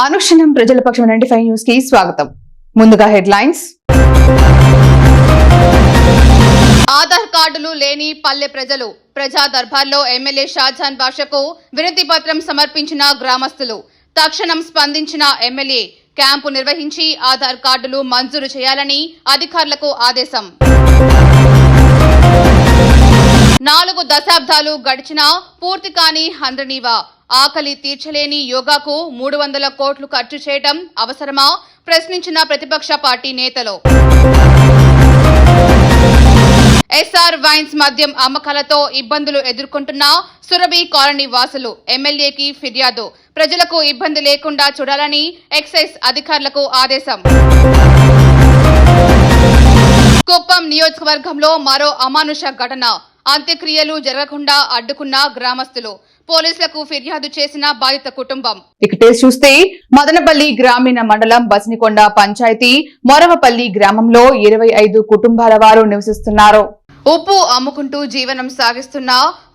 అనుక్షణం ప్రజల పక్షం 95 న్యూస్ కి స్వాగతం. ముందుగా హెడ్లైన్స్. ఆధార్ కార్డులు లేని పల్లె ప్రజలు ప్రజా దర్బార్లో ఎమ్మెల్యే షాజహాన్ బాషాకు వినతి పత్రం సమర్పించిన గ్రామస్తులు. తక్షణం స్పందించిన ఎమ్మెల్యే క్యాంపు నిర్వహించి ఆధార్ కార్డులు మంజూరు చేయాలని అధికారులకు ఆదేశం. 4 దశాబ్దాలు గడిచినా పూర్తి కాని హంద్రనీవా ఆకలి తీర్చలేని యోగాకు 300 కోట్లు ఖర్చు చేయడం అవసరమా ప్రశ్నించిన ప్రతిపక్ష పార్టీ నేతలు. ఎస్ఆర్ వైన్స్ మద్యం అమ్మకాలతో ఇబ్బందులు ఎదుర్కొంటున్న సురభి కాలనీ వాసులు ఎమ్మెల్యేకి ఫిర్యాదు. ప్రజలకు ఇబ్బంది లేకుండా చూడాలని ఎక్సైజ్ అధికారులకు ఆదేశం. కుప్పం నియోజకవర్గంలో మరో అమానుష ఘటన. అంత్యక్రియలు జరగకుండా అడ్డుకున్న గ్రామస్తులు. పోలీసులకు ఫిర్యాదు చేసిన బాధిత కుటుంబం. ఇక చూస్తే మదనపల్లి గ్రామీణ మండలం బసినికొండ పంచాయతీ మొరవపల్లి గ్రామంలో 25 కుటుంబాల వారు నివసిస్తున్నారు. ఉప్పు అమ్ముకుంటూ జీవనం సాగిస్తున్న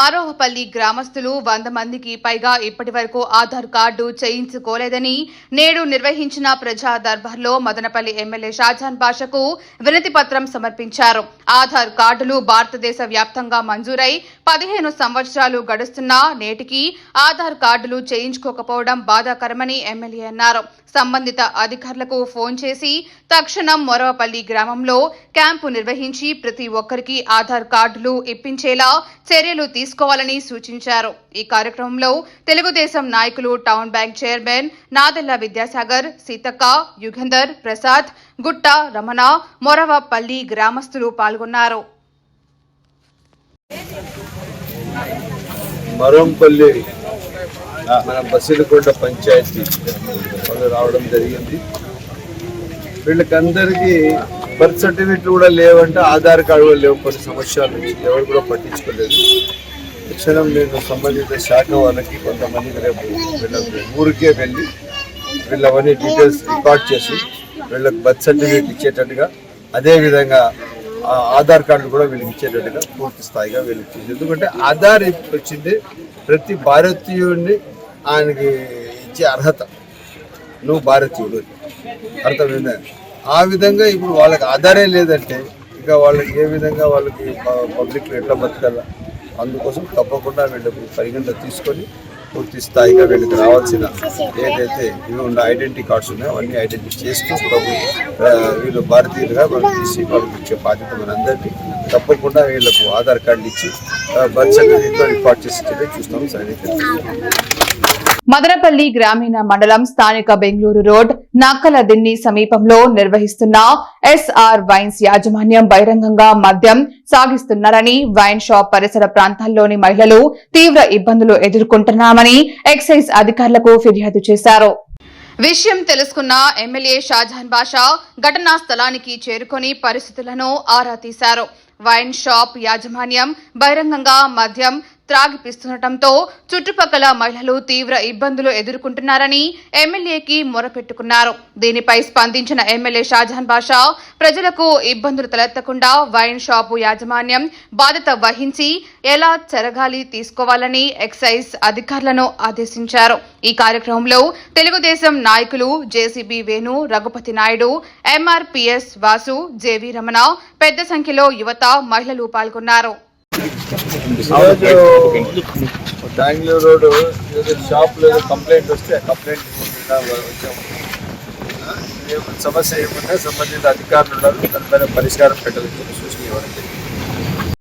మరోపల్లి గ్రామస్తులు 100 మందికి పైగా ఇప్పటి వరకు ఆధార్ కార్డు చేయించుకోలేదని నేడు నిర్వహించిన ప్రజా దర్బార్లో మదనపల్లి ఎమ్మెల్యే షాజహాన్ బాషాకు వినతి పత్రం సమర్పించారు. ఆధార్ కార్డులు భారతదేశ వ్యాప్తంగా మంజూరై 15 సంవత్సరాలు గడుస్తున్నా నేటికి ఆధార్ కార్డులు చేయించుకోకపోవడం బాధాకరమని ఎమ్మెల్యే అన్నారు. సంబంధిత అధికారులకు ఫోన్ చేసి తక్షణం మొరవపల్లి గ్రామంలో క్యాంపు నిర్వహించి ప్రతి ఒక్కరికి ఆధార్ కార్డులు ఇప్పించేలా చర్యలు తీసుకోవాలని సూచించారు. ఈ కార్యక్రమంలో తెలుగుదేశం నాయకులు town bank chairman Nadella Vidyasagar, Seethakka, Yugandhar, Prasad, గుట్ట రమణ, మొరవపల్లి గ్రామస్తులు పాల్గొన్నారు. మన బసినికొండ పంచాయతీ వాళ్ళు రావడం జరిగింది. వీళ్ళకందరికీ బర్త్ సర్టిఫికెట్లు కూడా లేవంటే, ఆధార్ కార్డు కూడా లేవు. కొన్ని సంవత్సరాల నుంచి ఎవరు కూడా పట్టించుకోలేదు. తక్షణం నేను సంబంధిత శాఖ వాళ్ళకి కొంతమందికి రేపు వీళ్ళ ఊరికే వెళ్ళి వీళ్ళవన్నీ డీటెయిల్స్ రికార్డ్ చేసి వీళ్ళకి బర్త్ సర్టిఫికెట్ ఇచ్చేటట్టుగా, అదేవిధంగా ఆధార్ కార్డు కూడా వీళ్ళకి ఇచ్చేటట్టుగా పూర్తి స్థాయిగా వీళ్ళకి. ఎందుకంటే ఆధార్ వచ్చింది ప్రతి భారతీయుడిని ఆయనకి ఇచ్చే అర్హత. నువ్వు భారతీయుడు అర్థమైందా? ఆ విధంగా ఇప్పుడు వాళ్ళకి ఆధారే లేదంటే ఇక వాళ్ళకి ఏ విధంగా వాళ్ళకి పబ్లిక్లో ఎట్లా బతకాలా? అందుకోసం తప్పకుండా వీళ్ళకి పరిగణన తీసుకొని పూర్తి స్థాయిగా వీళ్ళకి రావాల్సిన ఏదైతే ఇవి ఉన్న ఐడెంటిటీ కార్డ్స్ ఉన్నాయో అవన్నీ ఐడెంటిటీ చేస్తూ వీళ్ళు భారతీయులుగా వాళ్ళకి తీసి వాళ్ళకి ఇచ్చే బాధ్యత మనందరినీ. తప్పకుండా వీళ్ళకు ఆధార్ కార్డులు ఇచ్చి బర్త్ సర్టిఫికేట్ రికార్డ్ చేసి చూస్తాము. సరే. మదనపల్లి గ్రామీణ మండలం స్థానిక బెంగళూరు రోడ్ నక్కల దిన్ని సమీపంలో నిర్వహిస్తున్న ఎస్ఆర్ వైన్స్ యాజమాన్యం బహిరంగంగా మద్యం సాగిస్తున్నారని, వైన్ షాప్ పరిసర ప్రాంతాల్లోని మహిళలు తీవ్ర ఇబ్బందులు ఎదుర్కొంటున్నామని ఎక్సైజ్ అధికారులకు ఫిర్యాదు చేశారు. విషయం తెలుసుకున్న ఎమ్మెల్యే షాజహాన్ బాషా ఘటనా స్థలానికి చేరుకొని పరిస్థితులను ఆరా తీశారు. వైన్ షాప్ యాజమాన్యం బహిరంగంగా మద్యం త్రాగిపిస్తుండటంతో చుట్టుపక్కల మహిళలు తీవ్ర ఇబ్బందులు ఎదుర్కొంటున్నారని ఎమ్మెల్యేకి మొరపెట్టుకున్నారు. దీనిపై స్పందించిన ఎమ్మెల్యే షాజహాన్ బాషా ప్రజలకు ఇబ్బందులు తలెత్తకుండా వైన్ షాపు యాజమాన్యం బాధ్యత వహించి ఎలా చెరగాలి తీసుకోవాలని ఎక్సైజ్ అధికారులను ఆదేశించారు. ఈ కార్యక్రమంలో తెలుగుదేశం నాయకులు JCB Venu, Raghupathi Naidu, MRPS Vasu, JV Ramana, పెద్ద సంఖ్యలో యువత, మహిళలు పాల్గొన్నారు. బెంగళూరు రోడ్ షాప్ లో కంప్లైంట్ వస్తే కంప్లైంట్ సమస్య ఏమున్నా సంబంధిత అధికారులు ఉన్నారు, దానిపైన పరిష్కారం పెట్టాలని సూచన ఇవ్వడం జరిగింది.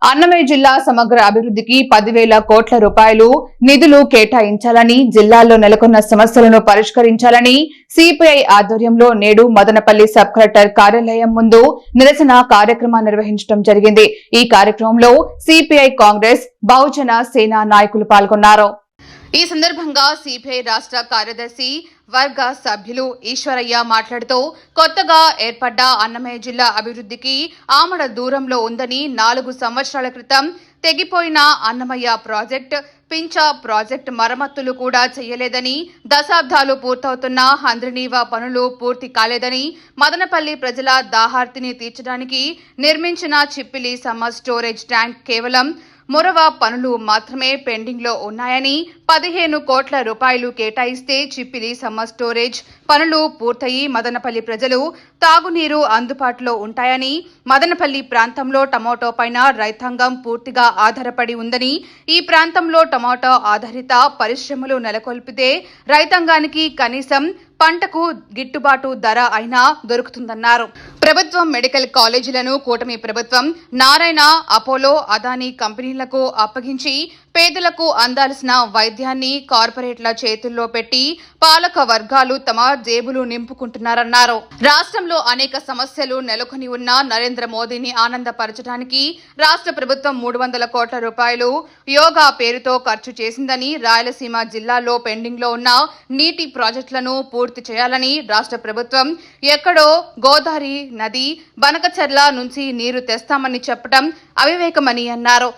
అన్నమయ్య జిల్లా సమగ్ర అభివృద్ధికి 10,000 కోట్ల రూపాయలు నిధులు కేటాయించాలని, జిల్లాలో నెలకొన్న సమస్యలను పరిష్కరించాలని సిపిఐ ఆధ్వర్యంలో నేడు మదనపల్లి సబ్ కలెక్టర్ కార్యాలయం ముందు నిరసన కార్యక్రమం నిర్వహించడం జరిగింది. ఈ కార్యక్రమంలో సిపిఐ, కాంగ్రెస్, బహుజన సేన నాయకులు పాల్గొన్నారు. ఈ సందర్భంగా సిపిఐ రాష్ట్ర కార్యదర్శి వర్గ సభ్యులు ఈశ్వరయ్య మాట్లాడుతూ కొత్తగా ఏర్పడ్డ అన్నమయ్య జిల్లా అభివృద్ధికి ఆమడ దూరంలో ఉందని, 4 సంవత్సరాల క్రితం తెగిపోయిన అన్నమయ్య ప్రాజెక్ట్, పించా ప్రాజెక్ట్ మరమ్మతులు కూడా చేయలేదని, దశాబ్దాలు పూర్తవుతున్న హంద్రనీవా పనులు పూర్తి కాలేదని, మదనపల్లి ప్రజల దాహార్తిని తీర్చడానికి నిర్మించిన చిప్పిలి సమ్మర్ స్టోరేజ్ ట్యాంక్ కేవలం మొరవ పనులు మాత్రమే పెండింగ్ లో ఉన్నాయని 15 కోట్ల రూపాయలు కేటాయిస్తే చిప్పిలి సమ్మర్ స్టోరేజ్ పనులు పూర్తయి మదనపల్లి ప్రజలు తాగునీరు అందుబాటులో ఉంటాయని, మదనపల్లి ప్రాంతంలో టమోటో పైన రైతాంగం పూర్తిగా ఆధారపడి ఉందని, ఈ ప్రాంతంలో టమోటో ఆధారిత పరిశ్రమలు నెలకొల్పితే రైతాంగానికి కనీసం పంటకు గిట్టుబాటు ధర అయినా దొరుకుతుందన్నారు. ప్రభుత్వం మెడికల్ కాలేజీలను కూటమి ప్రభుత్వం నారాయణ, అపోలో, అదానీ కంపెనీలకు అప్పగించి పేదలకు అందాల్సిన వైద్యాన్ని కార్పొరేట్ల చేతుల్లో పెట్టి పాలక వర్గాలు తమ జేబులు నింపుకుంటున్నారన్నారు. రాష్ట్రంలో అనేక సమస్యలు నెలకొని ఉన్న నరేంద్ర మోదీని ఆనందపరచడానికి రాష్ట్ర ప్రభుత్వం 300 కోట్ల రూపాయలు యోగా పేరుతో ఖర్చు చేసిందని, రాయలసీమ జిల్లాలో పెండింగ్ లో ఉన్న నీటి ప్రాజెక్టులను పూర్తి చేయాలని రాష్ట్ర ప్రభుత్వం ఎక్కడో గోదావరి నది బనకచర్ల నుంచి నీరు తెస్తామని చెప్పడం అవివేకమని అన్నారు.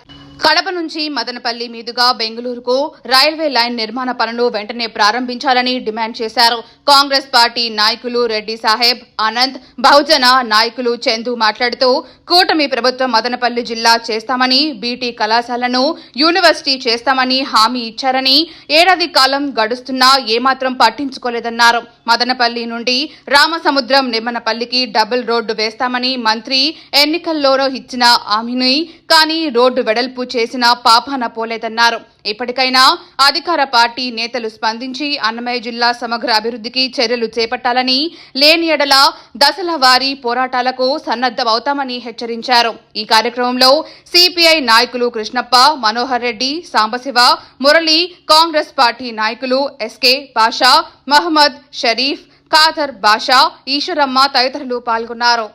కడప నుంచి మదనపల్లి మీదుగా బెంగళూరుకు రైల్వే లైన్ నిర్మాణ పనులు వెంటనే ప్రారంభించాలని డిమాండ్ చేశారు. కాంగ్రెస్ పార్టీ నాయకులు రెడ్డి సాహెబ్, ఆనంద్, బహుజన నాయకులు చందు మాట్లాడుతూ కూటమి ప్రభుత్వం మదనపల్లి జిల్లా చేస్తామని, బీటీ కళాశాలను యూనివర్సిటీ చేస్తామని హామీ ఇచ్చారని, ఏడాది కాలం గడుస్తున్నా ఏమాత్రం పట్టించుకోలేదన్నారు. మదనపల్లి నుండి రామసముద్రం నిమ్మనపల్లికి డబుల్ రోడ్డు వేస్తామని మంత్రి ఎన్నికల్లోనూ ఇచ్చిన హామీని కానీ రోడ్డు వెడల్పు చేసిన పాపాన పోలేదన్నారు. ఇప్పటికైనా అధికార పార్టీ నేతలు స్పందించి అన్నమయ్య జిల్లా సమగ్ర అభివృద్ధికి చర్యలు చేపట్టాలని, లేని ఎడల దశల వారీ పోరాటాలకు సన్నద్ధమవుతామని హెచ్చరించారు. ఈ కార్యక్రమంలో సిపిఐ నాయకులు కృష్ణప్ప, మనోహర్ రెడ్డి, సాంబశివ, మురళి, కాంగ్రెస్ పార్టీ నాయకులు ఎస్కే బాషా, మహమ్మద్ షరీఫ్, ఖాదర్ బాషా, ఈశ్వరమ్మ తదితరులు పాల్గొన్నారు.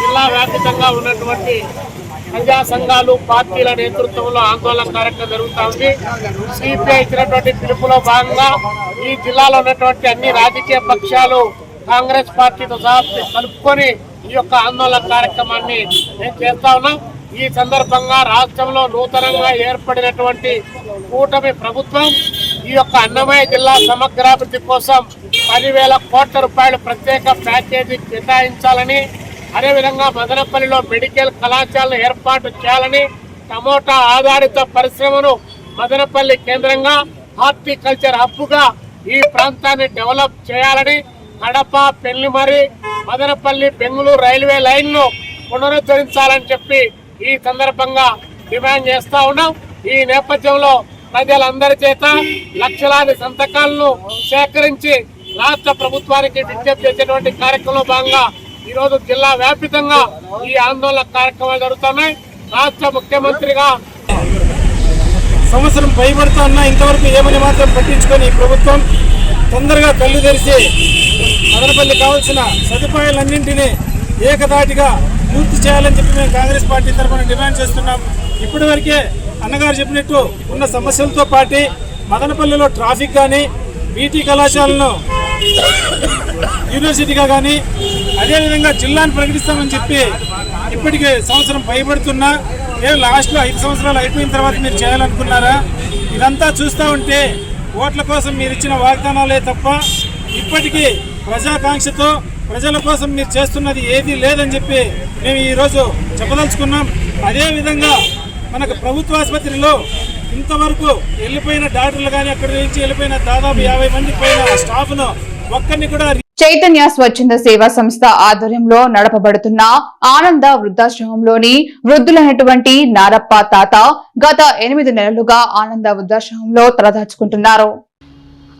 జిల్లా వ్యాప్తంగా ఉన్నటువంటి ప్రజా సంఘాలు, పార్టీల నేతృత్వంలో ఆందోళన కార్యక్రమం జరుగుతూ ఉంది. సిపిఐ ఇచ్చినటువంటి పిలుపులో భాగంగా ఈ జిల్లాలో ఉన్నటువంటి అన్ని రాజకీయ పక్షాలు కాంగ్రెస్ పార్టీతో సహా కలుపుకొని ఈ యొక్క ఆందోళన కార్యక్రమాన్ని మేము చేస్తా ఉన్నాం. ఈ సందర్భంగా రాష్ట్రంలో నూతనంగా ఏర్పడినటువంటి కూటమి ప్రభుత్వం ఈ యొక్క అన్నమయ్య జిల్లా సమగ్రాభివృద్ధి కోసం 10,000 కోట్ల రూపాయలు ప్రత్యేక ప్యాకేజీ కేటాయించాలని, అదేవిధంగా మదనపల్లిలో మెడికల్ కళాశాలను ఏర్పాటు చేయాలని, టమోటా ఆధారిత పరిశ్రమను మదనపల్లి కేంద్రంగా హార్టికల్చర్ హబ్గా ఈ ప్రాంతాన్ని డెవలప్ చేయాలని, కడప, పెళ్లిమరి, మదనపల్లి, బెంగళూరు రైల్వే లైన్ను పునరుద్ధరించాలని చెప్పి ఈ సందర్భంగా డిమాండ్ చేస్తా ఉన్నాం. ఈ నేపథ్యంలో ప్రజలందరి చేత లక్షలాది సంతకాలను సేకరించి రాష్ట్ర ప్రభుత్వానికి విజ్ఞప్తి చేసేటువంటి కార్యక్రమంలో భాగంగా ఈరోజు జిల్లా వ్యాప్తంగా ఈ ఆందోళన కార్యక్రమాలు జరుగుతున్నాయి. రాష్ట్ర ముఖ్యమంత్రిగా సంవత్సరం పైబడుతున్నా ఇంతవరకు ఏమని మాత్రం పట్టించుకొని ఈ ప్రభుత్వం తొందరగా కళ్ళు తెరిచి మదనపల్లి కావాల్సిన సదుపాయాలన్నింటినీ ఏకదాటిగా పూర్తి చేయాలని చెప్పి మేము కాంగ్రెస్ పార్టీ తరఫున డిమాండ్ చేస్తున్నాం. ఇప్పటి వరకే అన్నగారు చెప్పినట్టు ఉన్న సమస్యలతో పాటు మదనపల్లిలో ట్రాఫిక్ కానీ, బీటీ కళాశాలను యూనివర్సిటీగా కానీ, అదేవిధంగా జిల్లాను ప్రకటిస్తామని చెప్పి ఇప్పటికే సంవత్సరం పైబడుతున్నా లాస్ట్లో 5 సంవత్సరాలు అయిపోయిన తర్వాత మీరు చేయాలనుకున్నారా? ఇదంతా చూస్తూ ఉంటే ఓట్ల కోసం మీరు ఇచ్చిన వాగ్దానాలే తప్ప ఇప్పటికీ ప్రజాకాంక్షతో ప్రజల కోసం మీరు చేస్తున్నది ఏదీ లేదని చెప్పి మేము ఈరోజు చెప్పదలుచుకున్నాం. అదేవిధంగా మనకు ప్రభుత్వ ఆసుపత్రిలో ఇంతవరకు వెళ్ళిపోయిన డాక్టర్లు కానీ అక్కడి నుంచి వెళ్ళిపోయిన దాదాపు 50 మందికి పైన స్టాఫ్ను ఒక్కరిని కూడా చైతన్య స్వచ్ఛంద సేవా సంస్థ ఆధ్వర్యంలో నడపబడుతున్న ఆనంద వృద్ధాశ్రమంలోని వృద్ధులైనటువంటి నారప్ప తాత గత 8 నెలలుగా ఆనంద వృద్ధాశ్రమంలో తలదాచుకుంటున్నారు.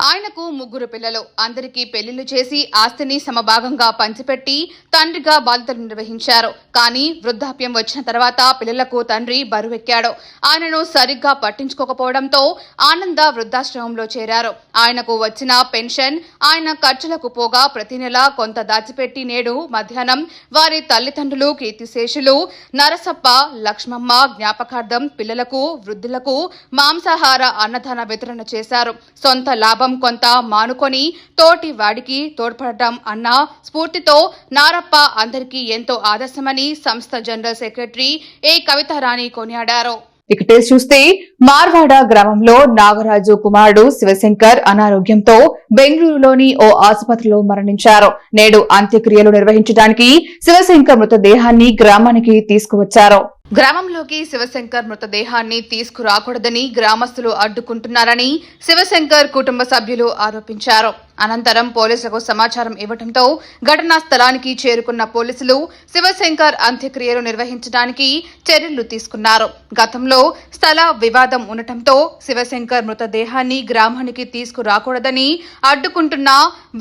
ఆయనకు 3 పిల్లలు. అందరికీ పెళ్లిళ్లు చేసి ఆస్తిని సమభాగంగా పంచిపెట్టి తండ్రిగా బాధ్యతలు నిర్వహించారు. కానీ వృద్ధాప్యం వచ్చిన తర్వాత పిల్లలకు తండ్రి బరువెక్కాడు. ఆయనను సరిగ్గా పట్టించుకోకపోవడంతో ఆనంద వృద్ధాశ్రమంలో చేరారు. ఆయనకు వచ్చిన పెన్షన్ ఆయన ఖర్చులకు పోగా ప్రతి నెల కొంత దాచిపెట్టి నేడు మధ్యాహ్నం వారి తల్లిదండ్రులు కీర్తిశేషులు నరసప్ప, లక్ష్మమ్మ జ్ఞాపకార్థం పిల్లలకు, వృద్ధులకు మాంసాహార అన్నదాన వితరణ చేశారు. సొంత లాభం కొంత మానుకొని తోటి వాడికి తోడ్పడటం అన్న స్ఫూర్తితో నారప్ప అందరికీ ఎంతో ఆదర్శమని సంస్థ జనరల్ సెక్రటరీ ఏ కవితారాణి కొనియాడారు. ఇక చూస్తే మార్వాడ గ్రామంలో నాగరాజు కుమారుడు శివశంకర్ అనారోగ్యంతో బెంగళూరులోని ఓ ఆసుపత్రిలో మరణించారు. నేడు అంత్యక్రియలు నిర్వహించడానికి శివశంకర్ మృతదేహాన్ని గ్రామానికి తీసుకువచ్చారు. గ్రామంలోకి శివశంకర్ మృతదేహాన్ని తీసుకురాకూడదని గ్రామస్తులు అడ్డుకుంటున్నారని శివశంకర్ కుటుంబ సభ్యులు ఆరోపించారు. అనంతరం పోలీసులకు సమాచారం ఇవ్వడంతో ఘటనా స్థలానికి చేరుకున్న పోలీసులు శివశంకర్ అంత్యక్రియలు నిర్వహించడానికి చర్యలు తీసుకున్నారు. గతంలో స్థల వివాదం ఉండటంతో శివశంకర్ మృతదేహాన్ని గ్రామానికి తీసుకురాకూడదని అడ్డుకుంటున్న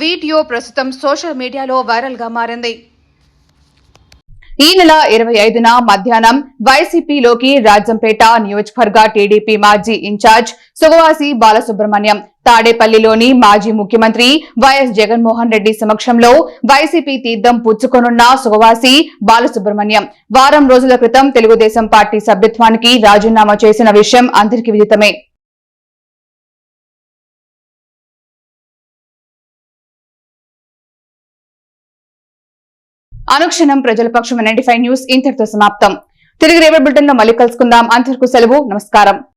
వీడియో ప్రస్తుతం సోషల్ మీడియాలో వైరల్ గా మారింది. ఈ నెల 25న మధ్యాహ్నం వైసీపీలోకి రాజంపేట నియోజకవర్గ టీడీపీ మాజీ ఇన్ఛార్జ్ సుగవాసి బాలసుబ్రహ్మణ్యం తాడేపల్లిలోని మాజీ ముఖ్యమంత్రి వైఎస్ జగన్మోహన్ రెడ్డి సమక్షంలో వైసీపీ తీర్థం పుచ్చుకొనున్న సుగవాసి బాలసుబ్రహ్మణ్యం వారం రోజుల క్రితం తెలుగుదేశం పార్టీ సభ్యత్వానికి రాజీనామా చేసిన విషయం అందరికీ విదితమే. అనుక్షణం ప్రజల పక్షం 95 న్యూస్ ఇంతటితో సమాప్తం. తిరిగి రేపటి బులెటిన్ లో మళ్ళీ కలుసుకుందాం. అంతవరకు సెలవు. నమస్కారం.